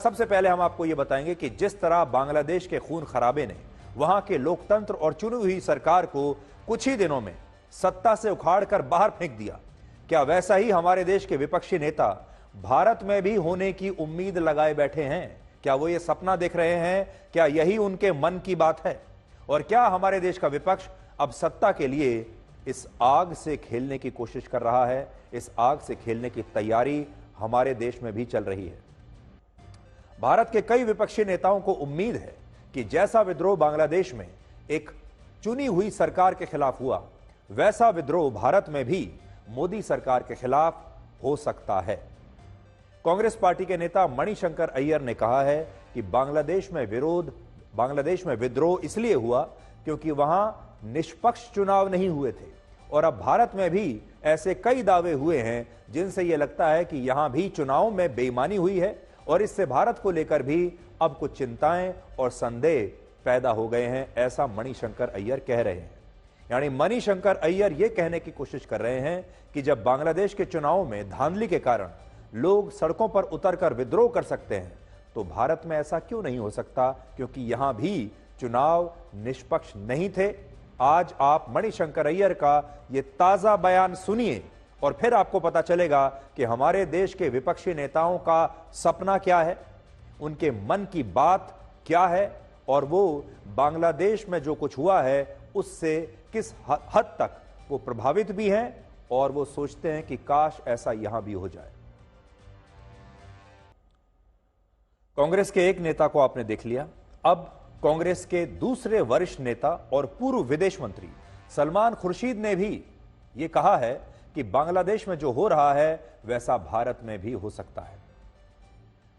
सबसे पहले हम आपको यह बताएंगे कि जिस तरह बांग्लादेश के खून खराबे ने वहां के लोकतंत्र और चुनी हुई सरकार को कुछ ही दिनों में सत्ता से उखाड़कर बाहर फेंक दिया, क्या वैसा ही हमारे देश के विपक्षी नेता भारत में भी होने की उम्मीद लगाए बैठे हैं? क्या वो ये सपना देख रहे हैं? क्या यही उनके मन की बात है? और क्या हमारे देश का विपक्ष अब सत्ता के लिए इस आग से खेलने की कोशिश कर रहा है? इस आग से खेलने की तैयारी हमारे देश में भी चल रही है। भारत के कई विपक्षी नेताओं को उम्मीद है कि जैसा विद्रोह बांग्लादेश में एक चुनी हुई सरकार के खिलाफ हुआ, वैसा विद्रोह भारत में भी मोदी सरकार के खिलाफ हो सकता है। कांग्रेस पार्टी के नेता मणिशंकर अय्यर ने कहा है कि बांग्लादेश में विद्रोह इसलिए हुआ क्योंकि वहां निष्पक्ष चुनाव नहीं हुए थे, और अब भारत में भी ऐसे कई दावे हुए हैं जिनसे यह लगता है कि यहां भी चुनाव में बेईमानी हुई है, और इससे भारत को लेकर भी अब कुछ चिंताएं और संदेह पैदा हो गए हैं, ऐसा मणिशंकर अय्यर कह रहे हैं। यानी मणिशंकर अय्यर यह कहने की कोशिश कर रहे हैं कि जब बांग्लादेश के चुनाव में धांधली के कारण लोग सड़कों पर उतरकर विद्रोह कर सकते हैं, तो भारत में ऐसा क्यों नहीं हो सकता, क्योंकि यहां भी चुनाव निष्पक्ष नहीं थे। आज आप मणिशंकर अय्यर का यह ताजा बयान सुनिए और फिर आपको पता चलेगा कि हमारे देश के विपक्षी नेताओं का सपना क्या है, उनके मन की बात क्या है, और वो बांग्लादेश में जो कुछ हुआ है उससे किस हद तक वो प्रभावित भी हैं और वो सोचते हैं कि काश ऐसा यहां भी हो जाए। कांग्रेस के एक नेता को आपने देख लिया, अब कांग्रेस के दूसरे वरिष्ठ नेता और पूर्व विदेश मंत्री सलमान खुर्शीद ने भी ये कहा है कि बांग्लादेश में जो हो रहा है वैसा भारत में भी हो सकता है,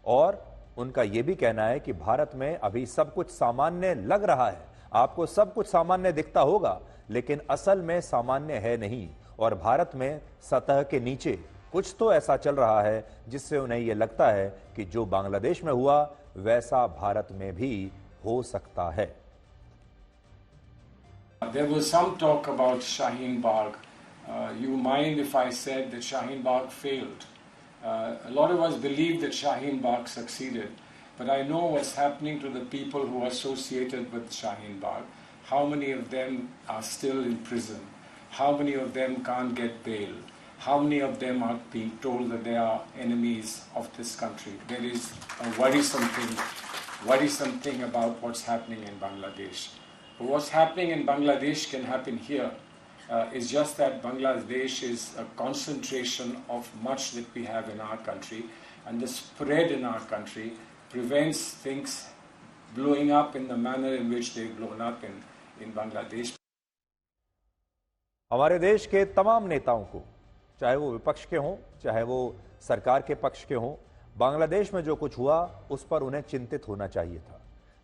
और उनका यह भी कहना है कि भारत में अभी सब कुछ सामान्य लग रहा है। आपको सब कुछ सामान्य दिखता होगा, लेकिन असल में सामान्य है नहीं, और भारत में सतह के नीचे कुछ तो ऐसा चल रहा है जिससे उन्हें यह लगता है कि जो बांग्लादेश में हुआ वैसा भारत में भी हो सकता है। There was some talk about Shaheen Bagh. You mind if I said that Shaheen Bagh failed? A lot of us believe that Shaheen Bagh succeeded, but I know what's happening to the people who are associated with Shaheen Bagh. How many of them are still in prison? How many of them can't get bail? How many of them are being told that they are enemies of this country? There is a worrisome thing about what's happening in Bangladesh. But what's happening in Bangladesh can happen here. It's just that Bangladesh is a concentration of much that we have in our country, and the spread in our country prevents things blowing up in the manner in which they've blown up in Bangladesh. हमारे देश के तमाम नेताओं को, चाहे वो विपक्ष के हों चाहे वो सरकार के पक्ष के हों, बांग्लादेश में जो कुछ हुआ उस पर उन्हें चिंतित होना चाहिए था,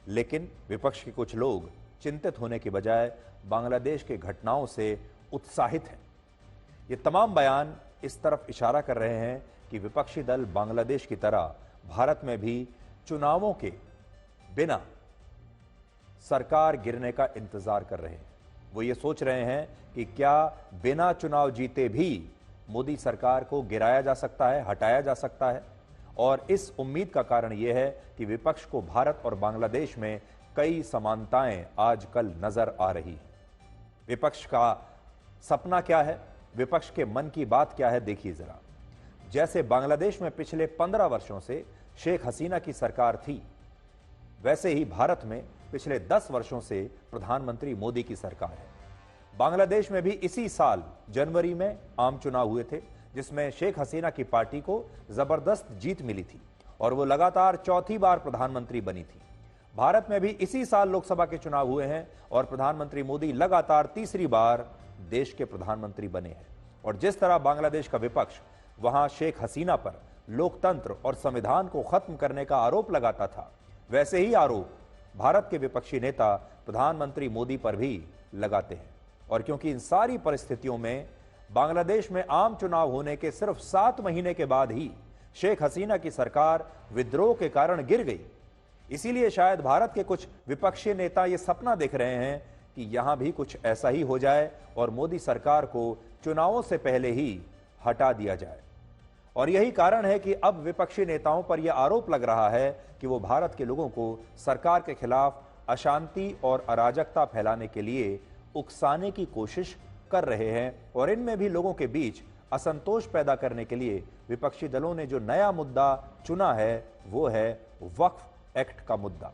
लेकिन विपक्ष के कुछ लोग चिंतित होने के बजाय बांग्लादेश के घटनाओं से उत्साहित हैं। ये तमाम बयान इस तरफ इशारा कर रहे हैं कि विपक्षी दल बांग्लादेश की तरह भारत में भी चुनावों के बिना सरकार गिरने का इंतजार कर रहे हैं। वो ये सोच रहे हैं कि क्या बिना चुनाव जीते भी मोदी सरकार को गिराया जा सकता है, हटाया जा सकता है, और इस उम्मीद का कारण यह है कि विपक्ष को भारत और बांग्लादेश में कई समानताएं आजकल नजर आ रही हैं। विपक्ष का सपना क्या है, विपक्ष के मन की बात क्या है, देखिए जरा। जैसे बांग्लादेश में पिछले 15 वर्षों से शेख हसीना की सरकार थी, वैसे ही भारत में पिछले 10 वर्षों से प्रधानमंत्री मोदी की सरकार है। बांग्लादेश में भी इसी साल जनवरी में आम चुनाव हुए थे, जिसमें शेख हसीना की पार्टी को जबरदस्त जीत मिली थी और वो लगातार चौथी बार प्रधानमंत्री बनी थी। भारत में भी इसी साल लोकसभा के चुनाव हुए हैं और प्रधानमंत्री मोदी लगातार तीसरी बार देश के प्रधानमंत्री बने हैं। और जिस तरह बांग्लादेश का विपक्ष वहां शेख हसीना पर लोकतंत्र और संविधान को खत्म करने का आरोप लगाता था, वैसे ही आरोप भारत के विपक्षी नेता प्रधानमंत्री मोदी पर भी लगाते हैं। और क्योंकि इन सारी परिस्थितियों में बांग्लादेश में आम चुनाव होने के सिर्फ 7 महीने के बाद ही शेख हसीना की सरकार विद्रोह के कारण गिर गई, इसीलिए शायद भारत के कुछ विपक्षी नेता ये सपना देख रहे हैं कि यहां भी कुछ ऐसा ही हो जाए और मोदी सरकार को चुनावों से पहले ही हटा दिया जाए। और यही कारण है कि अब विपक्षी नेताओं पर यह आरोप लग रहा है कि वो भारत के लोगों को सरकार के खिलाफ अशांति और अराजकता फैलाने के लिए उकसाने की कोशिश कर रहे हैं। और इनमें भी लोगों के बीच असंतोष पैदा करने के लिए विपक्षी दलों ने जो नया मुद्दा चुना है वो है वक्फ एक्ट का मुद्दा।